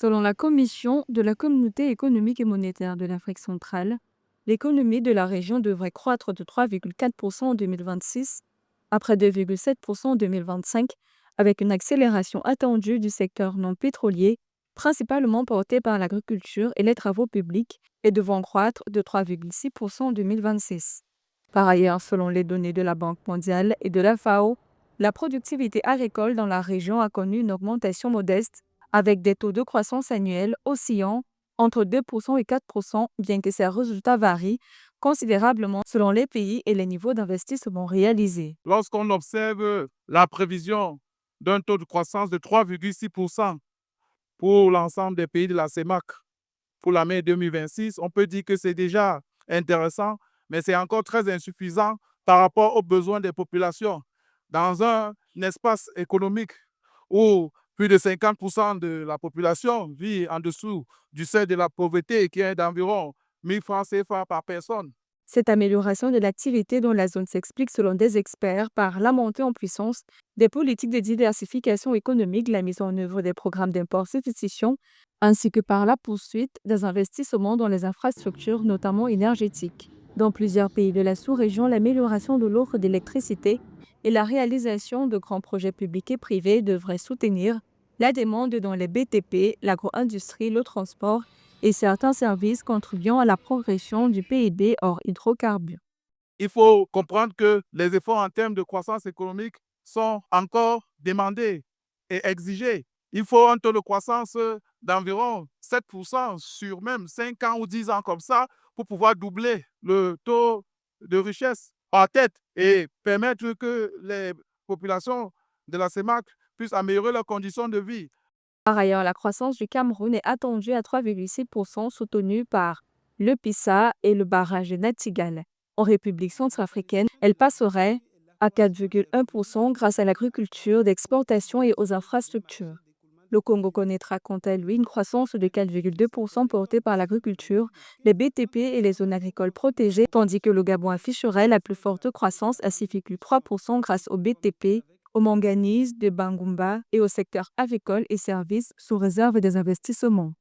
Selon la Commission de la Communauté économique et monétaire de l'Afrique centrale, l'économie de la région devrait croître de 3,4% en 2026, après 2,7% en 2025, avec une accélération attendue du secteur non pétrolier, principalement porté par l'agriculture et les travaux publics, et devant croître de 3,6% en 2026. Par ailleurs, selon les données de la Banque mondiale et de la FAO, la productivité agricole dans la région a connu une augmentation modeste, avec des taux de croissance annuels oscillant entre 2% et 4%, bien que ces résultats varient considérablement selon les pays et les niveaux d'investissement réalisés. Lorsqu'on observe la prévision d'un taux de croissance de 3,6% pour l'ensemble des pays de la CEMAC pour l'année 2026, on peut dire que c'est déjà intéressant, mais c'est encore très insuffisant par rapport aux besoins des populations. Dans un espace économique où plus de 50% de la population vit en dessous du seuil de la pauvreté, qui est d'environ 1000 francs CFA par personne. Cette amélioration de l'activité dans la zone s'explique selon des experts par la montée en puissance des politiques de diversification économique, la mise en œuvre des programmes d'import-substitution, ainsi que par la poursuite des investissements dans les infrastructures, notamment énergétiques. Dans plusieurs pays de la sous-région, l'amélioration de l'offre d'électricité et la réalisation de grands projets publics et privés devraient soutenir la demande dans les BTP, l'agro-industrie, le transport et certains services contribuant à la progression du PIB hors hydrocarbures. Il faut comprendre que les efforts en termes de croissance économique sont encore demandés et exigés. Il faut un taux de croissance d'environ 7% sur même 5 ans ou 10 ans comme ça pour pouvoir doubler le taux de richesse par tête et permettre que les populations de la CEMAC puissent améliorer leurs conditions de vie. Par ailleurs, la croissance du Cameroun est attendue à 3,6%, soutenue par le PISA et le barrage de Natigal. En République centrafricaine, elle passerait à 4,1% grâce à l'agriculture d'exportation et aux infrastructures. Le Congo connaîtra quant à lui une croissance de 4,2% portée par l'agriculture, les BTP et les zones agricoles protégées, tandis que le Gabon afficherait la plus forte croissance à 6,3% grâce aux BTP, au manganèse de Bangumba et au secteur agricole et services sous réserve des investissements.